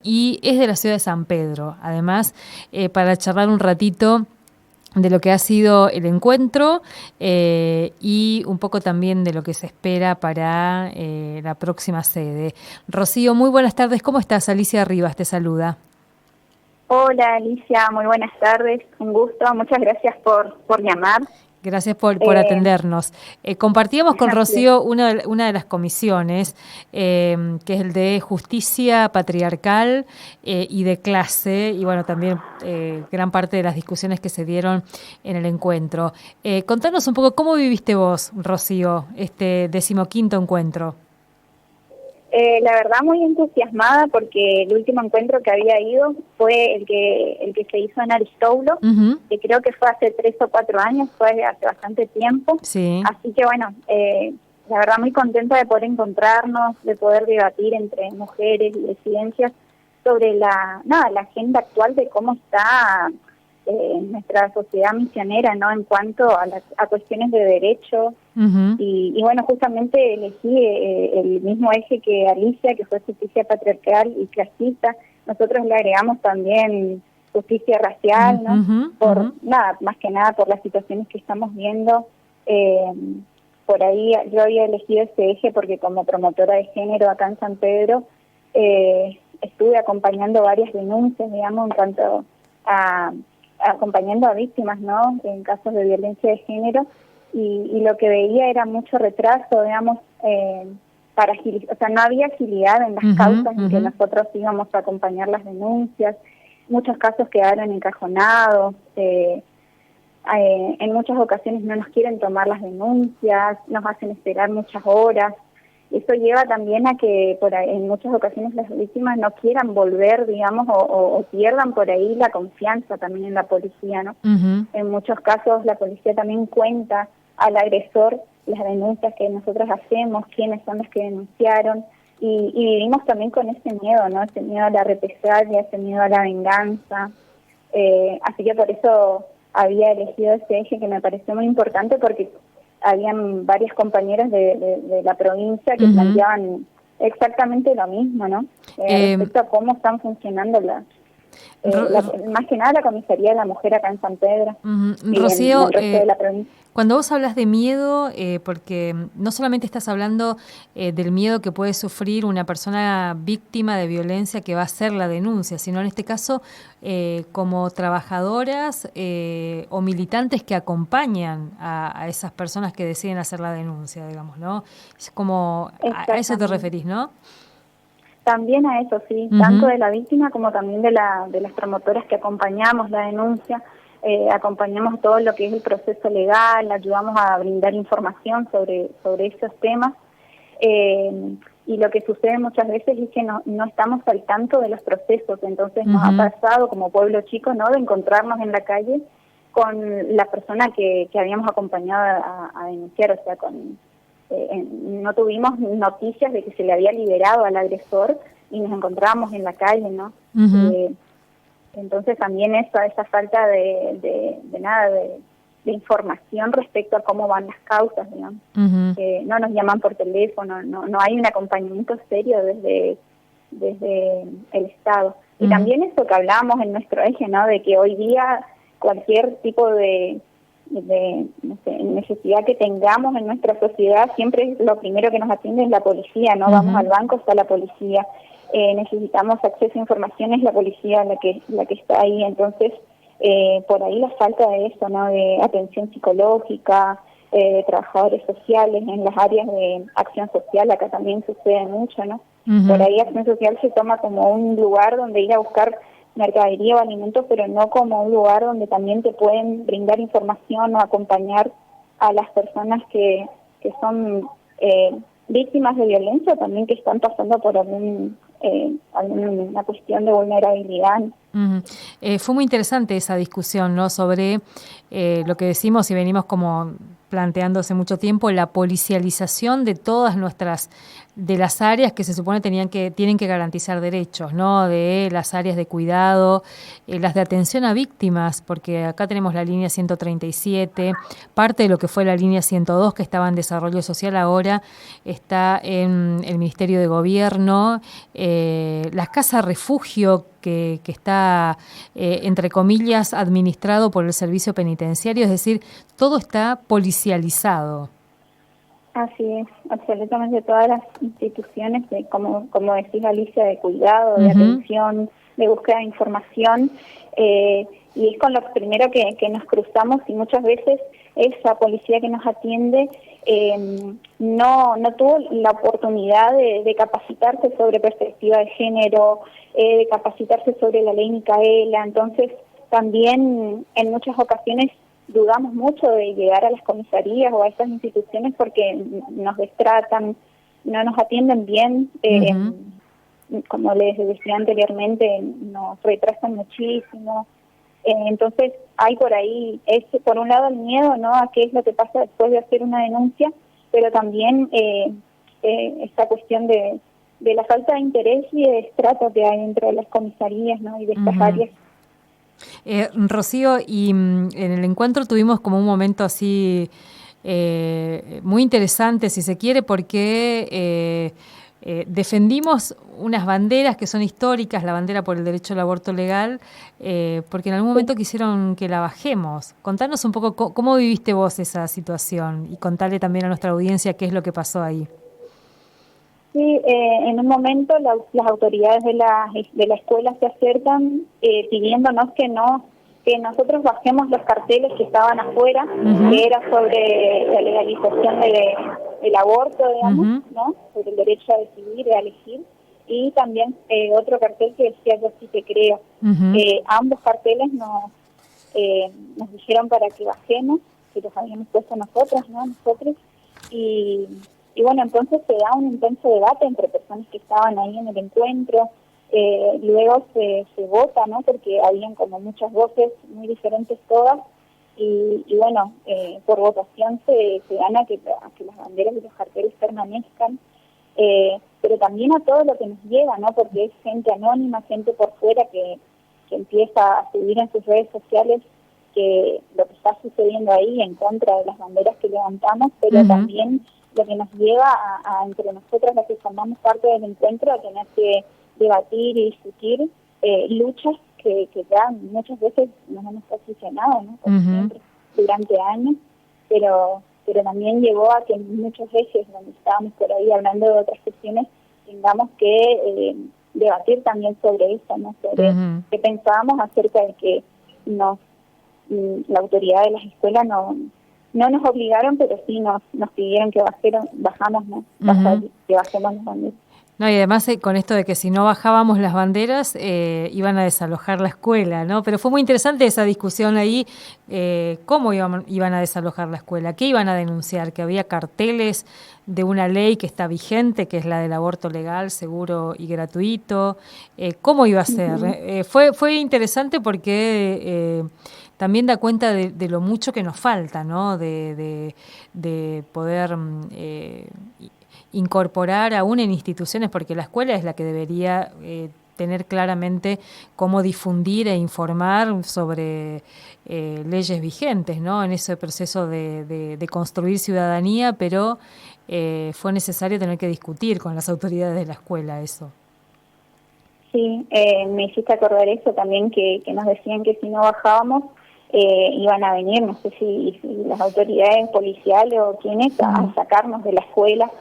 Y es de la ciudad de San Pedro. Además, para charlar un ratito de lo que ha sido el encuentro y un poco también de lo que se espera para la próxima sede. Rocío, muy buenas tardes. ¿Cómo estás? Alicia Rivas te saluda. Hola Alicia, muy buenas tardes, un gusto, muchas gracias por llamar. Gracias por atendernos. Compartíamos con Rocío una de las comisiones, que es el de justicia patriarcal y de clase, y bueno, también gran parte de las discusiones que se dieron en el encuentro. Contanos un poco, ¿cómo viviste vos, Rocío, este 15º encuentro? La verdad muy entusiasmada porque el último encuentro que había ido fue el que se hizo en Aristóbulo, que creo que fue hace 3 o 4 años, fue hace bastante tiempo. Sí. Así que bueno, la verdad muy contenta de poder encontrarnos, de poder debatir entre mujeres y disidencias sobre la agenda actual de cómo está nuestra sociedad misionera, ¿no? En cuanto a cuestiones de derechos. Y bueno, justamente elegí el mismo eje que Alicia, que fue justicia patriarcal y clasista. Nosotros le agregamos también justicia racial, ¿no? Más que nada por las situaciones que estamos viendo. Por ahí yo había elegido este eje porque como promotora de género acá en San Pedro, estuve acompañando varias denuncias, digamos, en cuanto a acompañando a víctimas, ¿no? En casos de violencia de género. Y lo que veía era mucho retraso, digamos, para agilizar, o sea, no había agilidad en las causas en que nosotros íbamos a acompañar las denuncias. Muchos casos quedaron encajonados, en muchas ocasiones no nos quieren tomar las denuncias, nos hacen esperar muchas horas. Eso lleva también a que en muchas ocasiones las víctimas no quieran volver, digamos, o pierdan por ahí la confianza también en la policía, ¿no? En muchos casos la policía también cuenta al agresor las denuncias que nosotros hacemos, quiénes son los que denunciaron, y vivimos también con ese miedo, ¿no? Ese miedo a la represalia, ese miedo a la venganza. Así que por eso había elegido ese eje que me pareció muy importante, porque habían varias compañeras de la provincia que planteaban exactamente lo mismo, ¿no? Respecto a cómo están funcionando más que nada la comisaría de la mujer acá en San Pedro y Rocío, en el resto de la provincia. Cuando vos hablas de miedo, porque no solamente estás hablando del miedo que puede sufrir una persona víctima de violencia que va a hacer la denuncia, sino en este caso como trabajadoras o militantes que acompañan a esas personas que deciden hacer la denuncia, digamos, ¿no? Es como a eso te referís, ¿no? También a eso, sí, tanto de la víctima como también de las promotoras que acompañamos la denuncia. Acompañamos todo lo que es el proceso legal, ayudamos a brindar información sobre esos temas. Y lo que sucede muchas veces es que no estamos al tanto de los procesos, entonces nos ha pasado como pueblo chico, ¿no?, de encontrarnos en la calle con la persona que habíamos acompañado a denunciar, o sea, no tuvimos noticias de que se le había liberado al agresor y nos encontrábamos en la calle, ¿no? Entonces también esa falta de información respecto a cómo van las causas, digamos. No nos llaman por teléfono, no hay un acompañamiento serio desde el Estado. Y también eso que hablábamos en nuestro eje, ¿no?, de que hoy día cualquier tipo de necesidad que tengamos en nuestra sociedad, siempre lo primero que nos atiende es la policía, ¿no? Vamos al banco, está la policía. Necesitamos acceso a información, es la policía la que está ahí. Entonces, por ahí la falta de eso, ¿no?, de atención psicológica, trabajadores sociales en las áreas de acción social, acá también sucede mucho, ¿no? Por ahí acción social se toma como un lugar donde ir a buscar mercadería o alimentos, pero no como un lugar donde también te pueden brindar información o acompañar a las personas que son víctimas de violencia, también que están pasando por alguna cuestión de vulnerabilidad. Fue muy interesante esa discusión, ¿no?, sobre lo que decimos y venimos como planteando hace mucho tiempo, la policialización de todas nuestras de las áreas que se supone tienen que garantizar derechos, ¿no? De las áreas de cuidado, las de atención a víctimas, porque acá tenemos la línea 137, parte de lo que fue la línea 102 que estaba en desarrollo social ahora está en el Ministerio de Gobierno, las casas refugio que está, entre comillas, administrado por el servicio penitenciario, es decir, todo está policializado. Así es, absolutamente todas las instituciones, como decís Alicia, de cuidado, de atención, de búsqueda de información, y es con lo primero que nos cruzamos, y muchas veces esa policía que nos atiende no tuvo la oportunidad de capacitarse sobre perspectiva de género, de capacitarse sobre la ley Micaela. Entonces también en muchas ocasiones dudamos mucho de llegar a las comisarías o a estas instituciones porque nos destratan, no nos atienden bien, como les decía anteriormente, nos retrasan muchísimo. Entonces hay por ahí, por un lado el miedo, ¿no?, a qué es lo que pasa después de hacer una denuncia, pero también esta cuestión de la falta de interés y de destrato que hay dentro de las comisarías, ¿no?, y de estas áreas. Rocío, y en el encuentro tuvimos como un momento así muy interesante, si se quiere, porque defendimos unas banderas que son históricas, la bandera por el derecho al aborto legal, porque en algún momento quisieron que la bajemos. Contanos un poco cómo viviste vos esa situación y contarle también a nuestra audiencia qué es lo que pasó ahí. Sí, en un momento las autoridades de la escuela se acercan pidiéndonos que nosotros bajemos los carteles que estaban afuera, que era sobre la legalización del aborto, digamos, ¿no?, sobre el derecho a decidir, a elegir, y también otro cartel que decía Yo sí te creo. Ambos carteles nos dijeron para que bajemos, que los habíamos puesto nosotros, ¿no?, nosotros, y bueno, entonces se da un intenso debate entre personas que estaban ahí en el encuentro. Luego se vota, ¿no?, porque habían como muchas voces muy diferentes todas, y bueno, por votación se gana que las banderas y los carteles permanezcan, pero también a todo lo que nos llega, ¿no?, porque es gente anónima, gente por fuera que empieza a subir en sus redes sociales que lo que está sucediendo ahí en contra de las banderas que levantamos, pero también lo que nos lleva a entre nosotras, las que formamos parte del encuentro, a tener que debatir y discutir luchas que ya muchas veces nos hemos posicionado, ¿no?, como siempre, durante años, pero también llevó a que muchas veces, donde estábamos por ahí hablando de otras cuestiones, tengamos que debatir también sobre eso, ¿no?, sobre qué pensábamos acerca de que la autoridad de las escuelas no nos obligaron, pero sí nos pidieron que bajamos, ¿no?, que bajemos las banderas. No, y además con esto de que si no bajábamos las banderas iban a desalojar la escuela, ¿no? Pero fue muy interesante esa discusión ahí, cómo iban a desalojar la escuela, qué iban a denunciar, que había carteles de una ley que está vigente, que es la del aborto legal, seguro y gratuito, cómo iba a ser. Fue interesante porque también da cuenta de lo mucho que nos falta, ¿no?, de poder incorporar aún en instituciones, porque la escuela es la que debería tener claramente cómo difundir e informar sobre leyes vigentes, ¿no?, en ese proceso de construir ciudadanía, pero fue necesario tener que discutir con las autoridades de la escuela eso. Sí, me hiciste acordar eso también, que nos decían que si no bajábamos iban a venir, no sé si las autoridades policiales o quienes, a sacarnos de la escuela.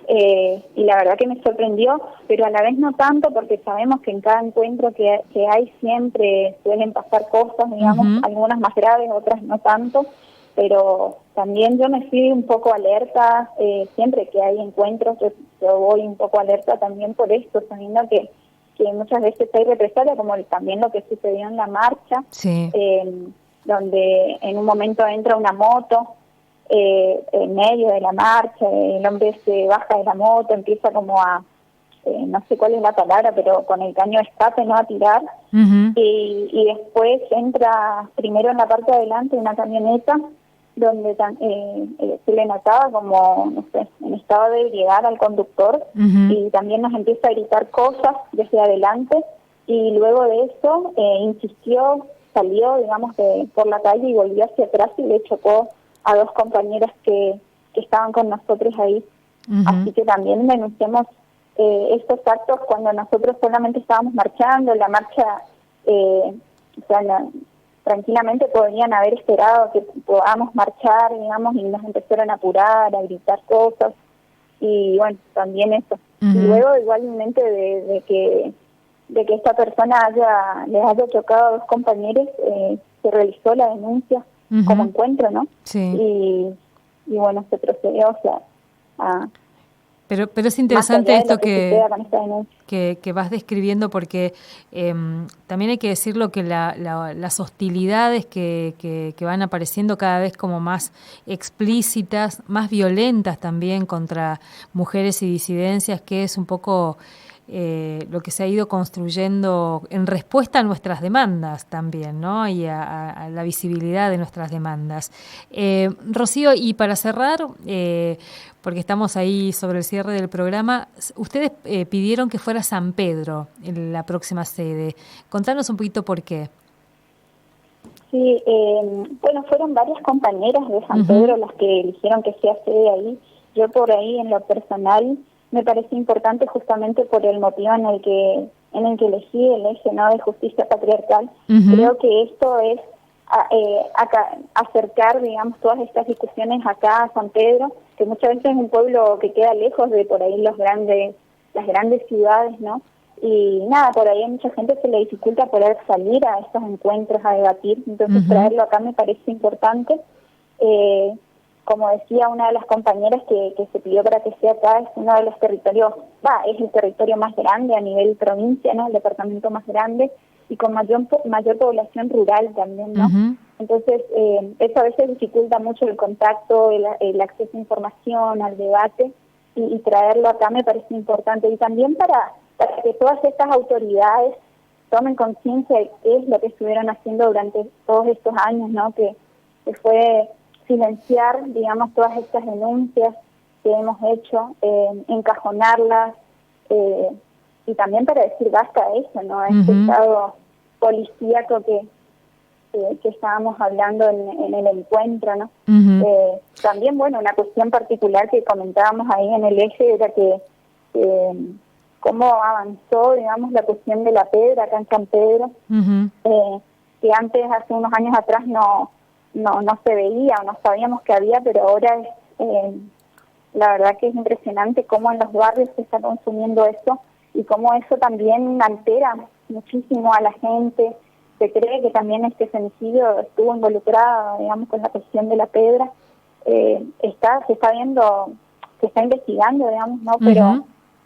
Y la verdad que me sorprendió, pero a la vez no tanto, porque sabemos que en cada encuentro que hay siempre suelen pasar cosas, digamos, algunas más graves, otras no tanto, pero también yo me fui un poco alerta, siempre que hay encuentros yo voy un poco alerta también por esto, sabiendo que muchas veces hay represalia, como también lo que sucedió en la marcha, donde en un momento entra una moto en medio de la marcha, el hombre se baja de la moto, empieza como a, no sé cuál es la palabra, pero con el caño de escape, ¿no?, a tirar, y después entra primero en la parte de adelante una camioneta donde se le notaba como, no sé, en estado de ebriedad al conductor, y también nos empieza a gritar cosas desde adelante, y luego de eso insistió, salió, digamos, por la calle y volvió hacia atrás y le chocó a dos compañeras que estaban con nosotros ahí. Así que también denunciamos estos actos cuando nosotros solamente estábamos marchando. La marcha, o sea, tranquilamente podrían haber esperado que podamos marchar, digamos, y nos empezaron a apurar, a gritar cosas, y bueno, también eso. Y luego igualmente de que esta persona les haya chocado a dos compañeros, se realizó la denuncia como encuentro, ¿no? Sí. Y bueno, se procedió, o sea, a... Pero es interesante esto que vas describiendo, porque también hay que decirlo que las hostilidades que van apareciendo cada vez como más explícitas, más violentas también contra mujeres y disidencias, que es un poco lo que se ha ido construyendo en respuesta a nuestras demandas también, ¿no? Y a la visibilidad de nuestras demandas. Rocío, y para cerrar, porque estamos ahí sobre el cierre del programa, ustedes pidieron que fuera San Pedro en la próxima sede. Contanos un poquito por qué. Sí, bueno, fueron varias compañeras de San Pedro las que eligieron que sea sede ahí. Yo por ahí, en lo personal, me parece importante justamente por el motivo en el que elegí el eje, ¿no?, de justicia patriarcal. Creo que esto es acercar, digamos, todas estas discusiones acá a San Pedro, que muchas veces es un pueblo que queda lejos de por ahí las grandes ciudades, ¿no? Y nada, por ahí a mucha gente se le dificulta poder salir a estos encuentros a debatir, entonces traerlo acá me parece importante. Como decía una de las compañeras que se pidió para que sea acá, es uno de los territorios, es el territorio más grande a nivel provincia, ¿no?, el departamento más grande, y con mayor población rural también, ¿no? Entonces, eso a veces dificulta mucho el contacto, el acceso a información, al debate, y traerlo acá me parece importante. Y también para que todas estas autoridades tomen conciencia de qué es lo que estuvieron haciendo durante todos estos años, ¿no?, que fue silenciar, digamos, todas estas denuncias que hemos hecho, encajonarlas, y también para decir basta a eso, ¿no?, a este estado policíaco que estábamos hablando en el encuentro, ¿no? También, bueno, una cuestión particular que comentábamos ahí en el eje era que cómo avanzó, digamos, la cuestión de la pedra acá en San Pedro, que antes, hace unos años atrás, no se veía o no sabíamos que había, pero ahora la verdad que es impresionante cómo en los barrios se está consumiendo eso, y cómo eso también altera muchísimo a la gente. Se cree que también este femicidio estuvo involucrado, digamos, con la cuestión de la pedra. Se está viendo, se está investigando, digamos, ¿no?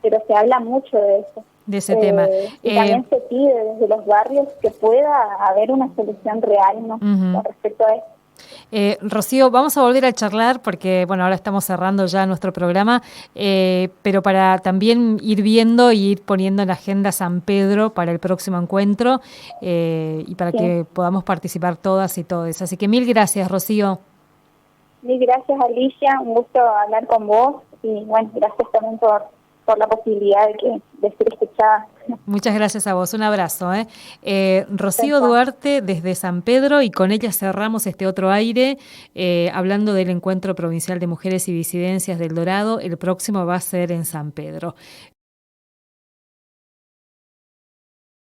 Pero se habla mucho de eso. De ese tema. Y también se pide desde los barrios que pueda haber una solución real, ¿no?, con respecto a eso. Rocío, vamos a volver a charlar porque, bueno, ahora estamos cerrando ya nuestro programa, pero para también ir viendo y ir poniendo en la agenda San Pedro para el próximo encuentro, y para que podamos participar todas y todos. Así que mil gracias, Rocío. Mil gracias, Alicia. Un gusto hablar con vos, y bueno, gracias también por la posibilidad de ser escuchada. Muchas gracias a vos, un abrazo. Rocío Duarte desde San Pedro, y con ella cerramos este otro aire, hablando del Encuentro Provincial de Mujeres y Disidencias del Dorado. El próximo va a ser en San Pedro.